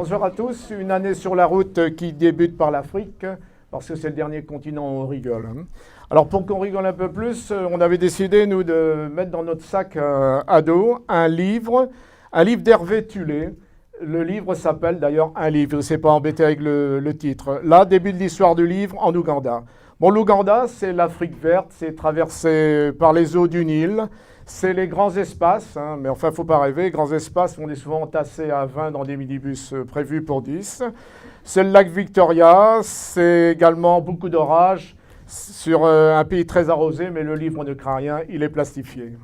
Bonjour à tous, une année sur la route qui débute par l'Afrique, parce que c'est le dernier continent où on rigole. Alors pour qu'on rigole un peu plus, on avait décidé, nous, de mettre dans notre sac à dos un livre d'Hervé Tullet. Le livre s'appelle d'ailleurs Un livre, ne s'est pas embêté avec le titre. Là, début de l'histoire du livre en Ouganda. Bon, l'Ouganda, c'est l'Afrique verte, c'est traversé par les eaux du Nil. C'est les grands espaces, mais enfin, il ne faut pas rêver. Les grands espaces, on est souvent entassés à 20 dans des minibus prévus pour 10. C'est le lac Victoria, c'est également beaucoup d'orages sur un pays très arrosé, mais le livre ne craint rien, il est plastifié.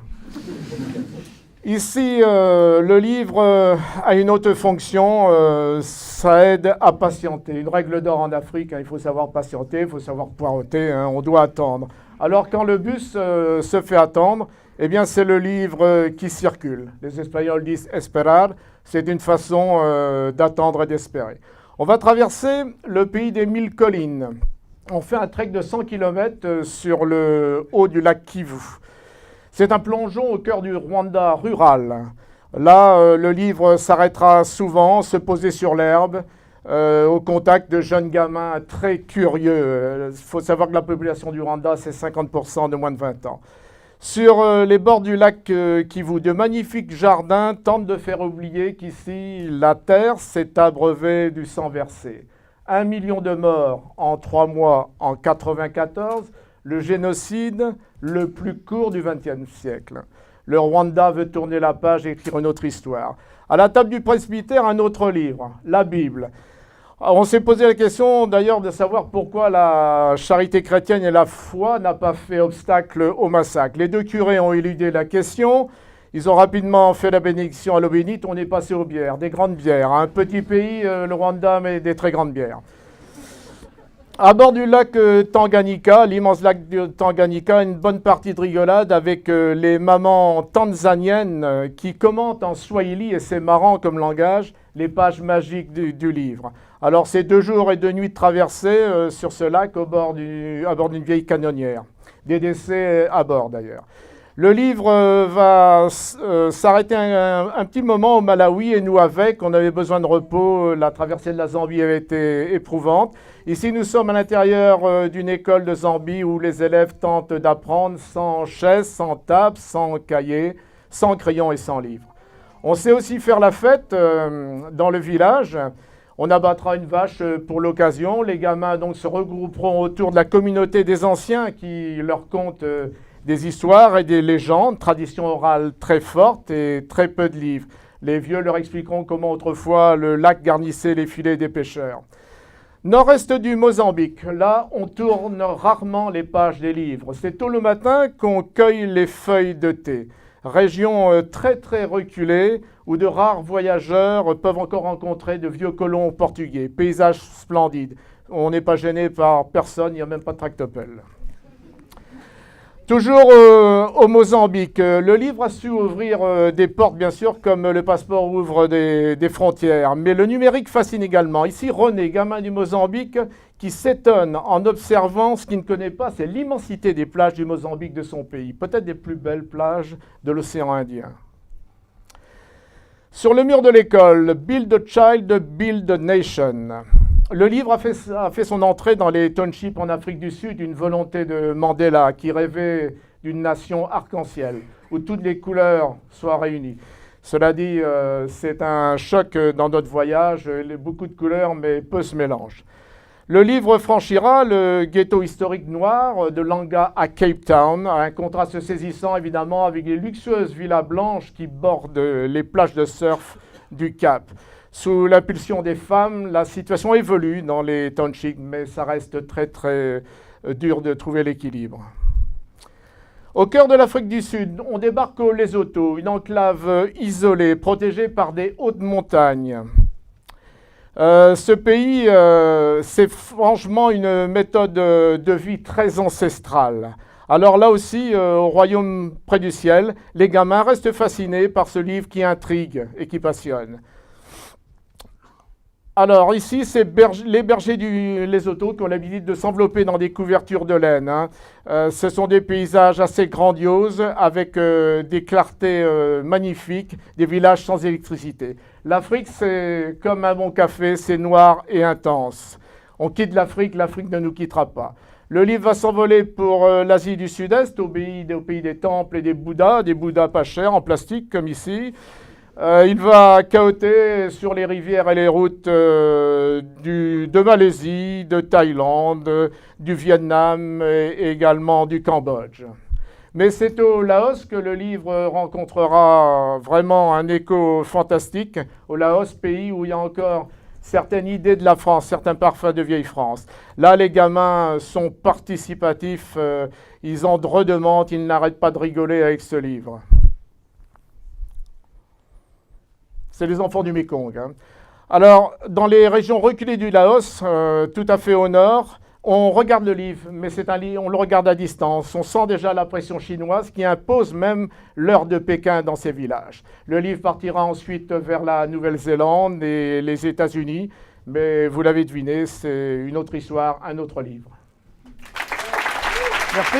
Ici, le livre a une autre fonction, ça aide à patienter. Une règle d'or en Afrique, il faut savoir patienter, il faut savoir poireauter, on doit attendre. Alors quand le bus se fait attendre, eh bien c'est le livre qui circule. Les Espagnols disent esperar, c'est une façon d'attendre et d'espérer. On va traverser le pays des 1000 collines. On fait un trek de 100 km sur le haut du lac Kivu. C'est un plongeon au cœur du Rwanda rural. Là, le livre s'arrêtera souvent, se poser sur l'herbe, au contact de jeunes gamins très curieux. Il faut savoir que la population du Rwanda, c'est 50% de moins de 20 ans. Sur les bords du lac Kivu, de magnifiques jardins tentent de faire oublier qu'ici, la terre s'est abreuvée du sang versé. 1 million de morts en 3 mois en 1994, le génocide le plus court du XXe siècle. Le Rwanda veut tourner la page et écrire une autre histoire. À la table du presbytère, un autre livre, la Bible. On s'est posé la question d'ailleurs de savoir pourquoi la charité chrétienne et la foi n'ont pas fait obstacle au massacre. Les deux curés ont éludé la question. Ils ont rapidement fait la bénédiction à l'eau bénite. On est passé aux bières, des grandes bières. Un petit pays, le Rwanda, mais des très grandes bières. À bord du lac Tanganyika, l'immense lac de Tanganyika, une bonne partie de rigolade avec les mamans tanzaniennes qui commentent en swahili, et c'est marrant comme langage, les pages magiques du livre. Alors c'est 2 jours et 2 nuits de traversée sur ce lac à bord d'une vieille canonnière. Des décès à bord d'ailleurs. Le livre va s'arrêter un petit moment au Malawi et nous avec. On avait besoin de repos. La traversée de la Zambie avait été éprouvante. Ici, nous sommes à l'intérieur d'une école de Zambie où les élèves tentent d'apprendre sans chaise, sans table, sans cahier, sans crayon et sans livre. On sait aussi faire la fête dans le village. On abattra une vache pour l'occasion. Les gamins donc se regrouperont autour de la communauté des anciens qui leur content des histoires et des légendes, tradition orale très forte et très peu de livres. Les vieux leur expliqueront comment autrefois le lac garnissait les filets des pêcheurs. Nord-est du Mozambique, là on tourne rarement les pages des livres. C'est tôt le matin qu'on cueille les feuilles de thé. Région très très reculée où de rares voyageurs peuvent encore rencontrer de vieux colons portugais. Paysage splendide. On n'est pas gêné par personne, il n'y a même pas de tractopelle. Toujours au Mozambique, le livre a su ouvrir des portes, bien sûr, comme le passeport ouvre des frontières. Mais le numérique fascine également. Ici, René, gamin du Mozambique, qui s'étonne en observant ce qu'il ne connaît pas, c'est l'immensité des plages du Mozambique de son pays. Peut-être des plus belles plages de l'océan Indien. Sur le mur de l'école, Build a Child, Build a Nation. Le livre a fait son entrée dans les townships en Afrique du Sud, une volonté de Mandela qui rêvait d'une nation arc-en-ciel, où toutes les couleurs soient réunies. Cela dit, c'est un choc dans notre voyage, beaucoup de couleurs mais peu se mélangent. Le livre franchira le ghetto historique noir de Langa à Cape Town, un contraste saisissant évidemment avec les luxueuses villas blanches qui bordent les plages de surf du Cap. Sous l'impulsion des femmes, la situation évolue dans les townships, mais ça reste très très dur de trouver l'équilibre. Au cœur de l'Afrique du Sud, on débarque au Lesotho, une enclave isolée, protégée par des hautes montagnes. Ce pays, c'est franchement une méthode de vie très ancestrale. Alors là aussi, au royaume près du ciel, les gamins restent fascinés par ce livre qui intrigue et qui passionne. Alors ici, c'est les bergers du Lesotho qui ont l'habitude de s'envelopper dans des couvertures de laine, hein. Ce sont des paysages assez grandioses avec des clartés magnifiques, des villages sans électricité. L'Afrique, c'est comme un bon café, c'est noir et intense. On quitte l'Afrique, l'Afrique ne nous quittera pas. Le livre va s'envoler pour l'Asie du Sud-Est, au pays des temples et des Bouddhas pas chers, en plastique comme ici. Il va cahoter sur les rivières et les routes de Malaisie, de Thaïlande, du Vietnam et également du Cambodge. Mais c'est au Laos que le livre rencontrera vraiment un écho fantastique. Au Laos, pays où il y a encore certaines idées de la France, certains parfums de vieille France. Là, les gamins sont participatifs, ils en redemandent, ils n'arrêtent pas de rigoler avec ce livre. C'est les enfants du Mékong, hein. Alors, dans les régions reculées du Laos, tout à fait au nord, on regarde le livre, mais c'est un livre, on le regarde à distance. On sent déjà la pression chinoise qui impose même l'heure de Pékin dans ces villages. Le livre partira ensuite vers la Nouvelle-Zélande et les États-Unis, mais vous l'avez deviné, c'est une autre histoire, un autre livre. Merci.